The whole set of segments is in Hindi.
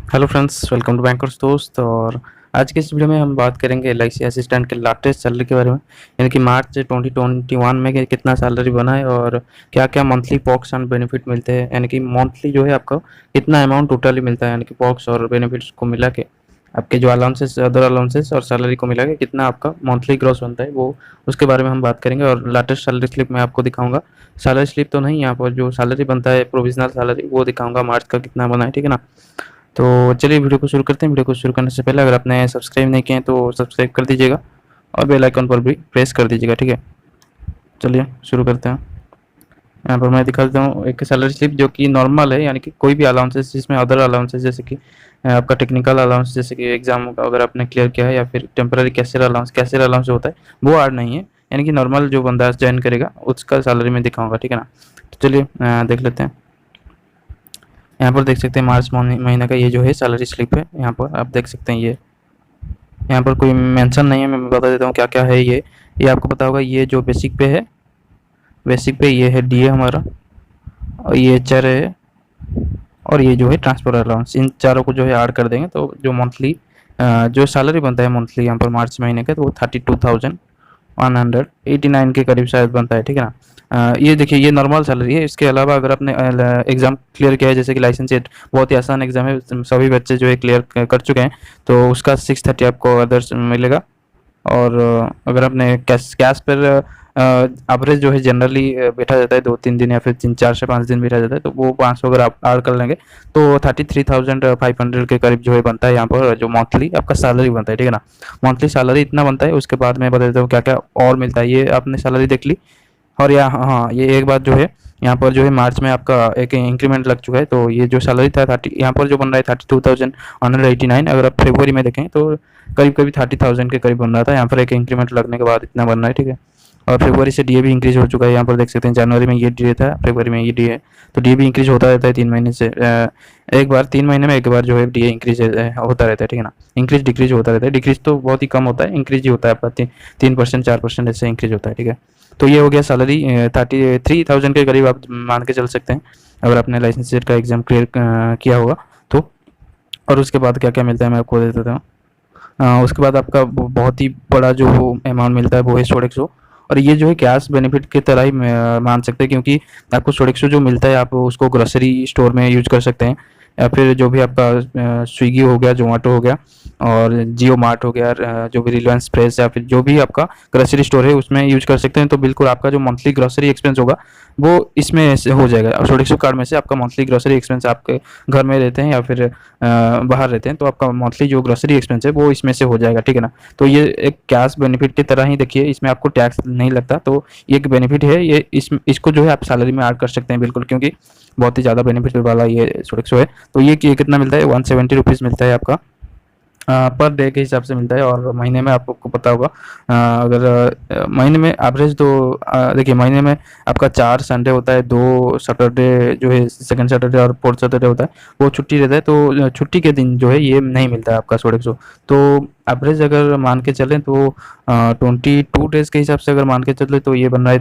Hello friends, welcome to bankers दोस्त। और आज के इस वीडियो में हम बात करेंगे एलआईसी असिस्टेंट के लेटेस्ट सैलरी के बारे में, यानी कि मार्च 2021 में कितना सैलरी बना है और क्या क्या मंथली पॉक्स एंड बेनिफिट मिलते हैं। यानी कि मंथली जो है आपको कितना अमाउंट टोटली मिलता है, यानी कि पॉक्स और बेनिफिट्स को मिला के आपके जो अलाउंसेस, अदर अलाउंसेस और सैलरी को मिला के कितना आपका मंथली ग्रॉस बनता है, वो उसके बारे में हम बात करेंगे। और लेटेस्ट सैलरी स्लिप मैं आपको दिखाऊंगा। सैलरी स्लिप तो नहीं, यहाँ पर जो सैलरी बनता है प्रोविजनल सैलरी वो दिखाऊंगा, मार्च का कितना बना है, ठीक है ना। तो चलिए वीडियो को शुरू करते हैं। वीडियो को शुरू करने से पहले अगर आपने सब्सक्राइब नहीं किए हैं तो सब्सक्राइब कर दीजिएगा और बेल आइकन पर भी प्रेस कर दीजिएगा, ठीक है। चलिए शुरू करते हैं। यहाँ पर मैं दिखा देता हूँ एक सैलरी स्लिप जो कि नॉर्मल है, यानी कि कोई भी अलाउंसेस जिसमें अदर अलाउंसेस जैसे कि आपका टेक्निकल अलाउंस जैसे कि एग्जाम का अगर आपने क्लियर किया है, या फिर टेम्पररी कैशियर अलाउंस जो होता है वो ऐड नहीं है। यानी कि नॉर्मल जो बंदा ज्वाइन करेगा उसका सैलरी में दिखाऊंगा, ठीक है ना। तो चलिए देख लेते हैं। यहाँ पर देख सकते हैं मार्च महीने का ये जो है सैलरी स्लिप है। यहाँ पर आप देख सकते हैं, ये यहाँ पर कोई मेंशन नहीं है, मैं बता देता हूँ क्या क्या है। ये आपको पता होगा, ये जो बेसिक पे है, बेसिक पे ये है डीए हमारा, और ये एचआर है, और ये जो है ट्रांसफर अलाउंस। इन चारों को जो है ऐड कर देंगे तो जो मंथली जो सैलरी बनता है मंथली यहाँ पर मार्च महीने का, तो वो 32,189 के करीब शायद बनता है, ठीक है ना। ये देखिए, ये नॉर्मल सैलरी है। इसके अलावा अगर आपने एग्ज़ाम क्लियर किया है, जैसे कि लाइसेंस एट बहुत ही आसान एग्ज़ाम है, सभी बच्चे जो है क्लियर कर चुके हैं, तो उसका 630 आपको अदर्स मिलेगा। और अगर आपने कैश पर एवरेज जो है जनरली बैठा जाता है 2-3 दिन या फिर 3-4 से 5 दिन बैठा जाता है, तो वो 500 अगर आप ऐड कर लेंगे तो 33,500 के करीब जो है बनता है यहाँ पर, जो मंथली आपका सैलरी बनता है, ठीक है ना। मंथली सैलरी इतना बनता है। उसके बाद मैं बता देता हूँ क्या क्या और मिलता है। ये आपने सैलरी देख ली। और यहाँ हाँ, ये एक बात जो है, यहाँ पर जो है मार्च में आपका एक इंक्रीमेंट लग चुका है, तो ये जो सैलरी था 30, यहाँ पर जो बन रहा है 32,189। अगर आप फरवरी में देखें तो करीब करीब 30,000 के करीब बन रहा था। यहाँ पर एक इंक्रीमेंट लगने के बाद इतना बन रहा है, ठीक है। और फरवरी से डीए भी इंक्रीज हो चुका है। यहाँ पर देख सकते हैं जनवरी में ये डीए था, फरवरी में ये डीए, तो डीए भी इंक्रीज होता रहता है 3 महीने से एक बार, 3 महीने में एक बार जो है डीए इंक्रीज होता रहता है, ठीक है ना। इंक्रीज डिक्रीज होता रहता है। डिक्रीज तो बहुत ही कम होता है, इंक्रीज ही होता है आपका 3% 4% ऐसे इंक्रीज होता है, ठीक है। तो ये हो गया सैलरी 33,000 के करीब आप मान के चल सकते हैं अगर आपने लाइसेंस का एग्जाम क्लियर किया होगा तो। और उसके बाद क्या क्या मिलता है मैं आपको दे देता हूँ। उसके बाद आपका बहुत ही बड़ा जो अमाउंट मिलता है वो है सोडेक्सो। और ये जो है कैश बेनिफिट की तरह ही मान सकते हैं, क्योंकि आपको सोडेक्सो जो मिलता है आप उसको ग्रोसरी स्टोर में यूज कर सकते हैं, या फिर जो भी आपका स्विगी हो गया, जोमेटो हो गया, और जियो मार्ट हो गया, जो भी रिलायंस फ्रेश या फिर जो भी आपका ग्रोसरी स्टोर है उसमें यूज कर सकते हैं। तो बिल्कुल आपका जो मंथली ग्रोसरी एक्सपेंस होगा वो इसमें से हो जाएगा। और सोडेक्सो कार्ड में से आपका मंथली ग्रोसरी एक्सपेंस, आपके घर में रहते हैं या फिर बाहर रहते हैं, तो आपका मंथली जो ग्रोसरी एक्सपेंस है वो इसमें से हो जाएगा, ठीक है ना। तो ये एक कैश बेनिफिट की तरह ही देखिए, इसमें आपको टैक्स नहीं लगता, तो ये एक बेनिफिट है। ये इसको जो है आप सैलरी में ऐड कर सकते हैं बिल्कुल, क्योंकि बहुत ही ज़्यादा बेनिफिट वाला ये सोडेक्सो है। तो ये कितना मिलता है, 170 रुपीज़ मिलता है आपका पर डे के हिसाब से मिलता है। और महीने में आपको पता होगा, अगर महीने में एवरेज तो देखिए, महीने में आपका 4 संडे होता है, 2 सैटरडे जो है, सेकंड सैटरडे और फोर्थ सैटरडे होता है, वो छुट्टी रहता है। तो छुट्टी के दिन जो है ये नहीं मिलता है आपका सोडेक्सो। तो एवरेज अगर मान के चलें तो 22 डेज के हिसाब से अगर मान के चले तो ये बन रहा है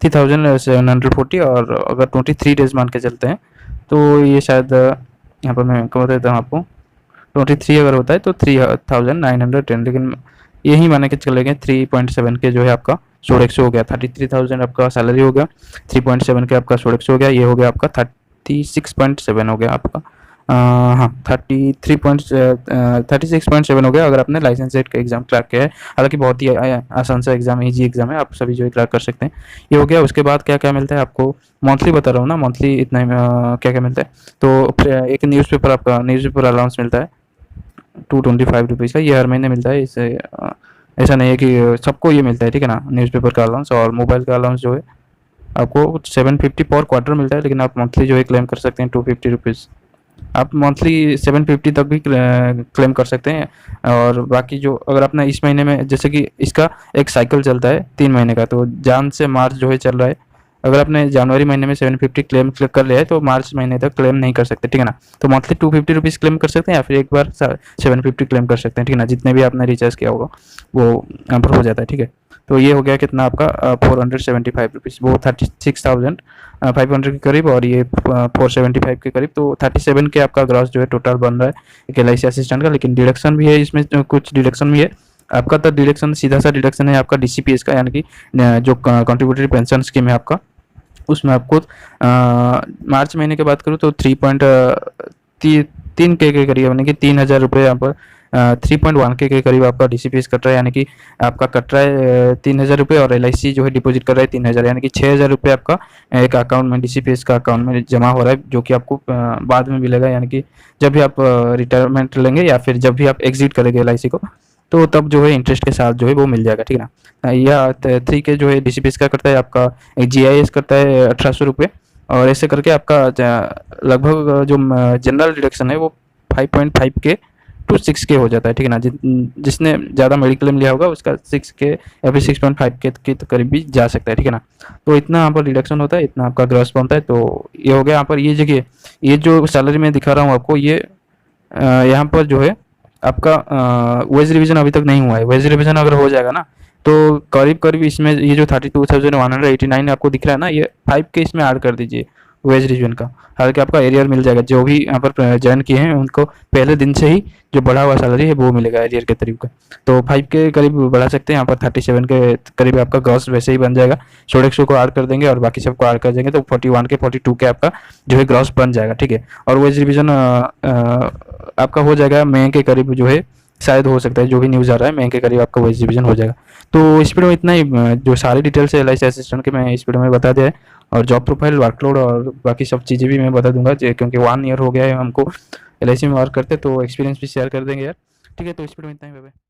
3,740। और अगर 23 डेज मान के चलते हैं तो ये शायद यहाँ पर मैं बता देता हूँ आपको, 23 अगर होता है तो 3,910। लेकिन यही माने के चलेंगे 3.7 के जो है आपका सोडेक्सो हो गया। 33,000 आपका सैलरी हो गया, 3.7 के आपका सोडेक्सो हो गया, ये हो गया आपका 36.7 हो गया आपका। हाँ, 36.7 हो गया अगर आपने लाइसेंस सेट का एग्जाम क्रैक किया है। हालांकि बहुत ही आसान सा एग्जाम, इजी एग्जाम है, आप सभी जो है क्रैक कर सकते हैं। ये हो गया। उसके बाद क्या क्या मिलता है आपको, मंथली बता रहा हूँ ना, मंथली इतना क्या क्या मिलता है। तो एक न्यूज़पेपर, आपका न्यूज़पेपर अलाउंस मिलता है 225 रुपीज़ का, ये हर महीने मिलता है। इसे ऐसा नहीं है कि सबको ये मिलता है, ठीक है ना, न्यूज़पेपर का अलाउंस। और मोबाइल का अलाउंस जो है आपको 750 पर क्वार्टर मिलता है, लेकिन आप मंथली जो है क्लेम कर सकते हैं 250 रुपीज़। आप मंथली 750 तक भी क्लेम कर सकते हैं। और बाकी जो अगर आपने इस महीने में, जैसे कि इसका एक साइकिल चलता है 3 महीने का, तो जान से मार्च जो है चल रहा है, अगर आपने जनवरी महीने में 750 क्लेम कर लिया है तो मार्च महीने तक क्लेम नहीं कर सकते, ठीक है ना। तो मंथली 250 रुपीज़ क्लेम कर सकते हैं, या फिर एक बार 750 क्लेम कर सकते हैं, ठीक है ना। जितने भी आपने रिचार्ज किया होगा वो यहाँ पर हो जाता है, ठीक है। तो ये हो गया कितना आपका 475 रुपीज़, वो 36,500 के करीब, और ये 475 के करीब, तो 37 के आपका ग्रॉस जो है टोटल बन रहा है एक LIC असिस्टेंट का। लेकिन डिडक्शन भी है इसमें, कुछ डिडक्शन भी है आपका। तो डिडक्शन सीधा सा डिडक्शन है आपका DCPS का, यानी कि जो कंट्रीब्यूटरी पेंशन स्कीम है आपका, उसमें आपको मार्च महीने की बात करूँ तो 3 के करीब, यानी कि 3,000 रुपये यहाँ पर 3.1 के करीब आपका DCPS कट रहा है, यानी कि आपका कट रहा है 3,000 रुपये, और LIC जो है डिपॉजिट कर रहा है 3,000, यानी कि 6,000 रुपये आपका एक अकाउंट में, DCPS का अकाउंट में जमा हो रहा है, जो कि आपको बाद में मिलेगा, यानी कि जब भी आप रिटायरमेंट लेंगे या फिर जब भी आप एग्जिट करेंगे LIC को, तो तब जो है इंटरेस्ट के साथ जो है वो मिल जाएगा, ठीक है ना। या 3 के जो है DCPS का करता है आपका, एक GIS करता है 1,800 रुपये, और ऐसे करके आपका लगभग जो जनरल डिडक्शन है वो 5.5 के टू 6 के हो जाता है, ठीक है ना। जिसने ज़्यादा मेडिक्लेम लिया होगा उसका 6 के या फिर 6.5 के तो करीब भी जा सकता है, ठीक है ना। तो इतना यहाँ पर डिडक्शन होता है, इतना आपका ग्रॉस बनता है। तो ये हो गया यहाँ पर। ये जगह, ये जो सैलरी मैं दिखा रहा हूँ आपको, ये यहाँ पर जो है आपका वेज रिवीजन अभी तक नहीं हुआ है। वेज रिवीजन अगर हो जाएगा ना, तो करीब करीब इसमें ये जो 32,189 आपको दिख रहा है ना, ये 5 के इसमें ऐड कर दीजिए वेज रिवीजन का, हालांकि आपका एरियर मिल जाएगा। जो भी यहाँ पर ज्वाइन किए हैं उनको पहले दिन से ही जो बढ़ा हुआ सैलरी है वो मिलेगा एरियर के करीब का। तो 5 के करीब बढ़ा सकते हैं, यहाँ पर 37 के करीब आपका ग्रॉस वैसे ही बन जाएगा। सोडेक्सो को ऐड कर देंगे और बाकी सबको ऐड कर देंगे, तो 41 के 42 के आपका जो है ग्रॉस बन जाएगा, ठीक है। और वेज रिवीजन आपका हो जाएगा मई के करीब, जो है शायद हो सकता है, जो भी न्यूज़ आ रहा है मई के करीब आपका वेज रिवीजन हो जाएगा। तो इस वीडियो में इतना ही, जो सारी डिटेल्स है LIC असिस्टेंट के मैं इस वीडियो में बता दिया है, और जॉब प्रोफाइल, वर्कलोड और बाकी सब चीज़ें भी मैं बता दूंगा, क्योंकि 1 ईयर हो गया है हमको LIC में वर्क करते, तो एक्सपीरियंस भी शेयर कर देंगे यार, ठीक है। तो इस वीडियो में इतना ही, बाय बाय।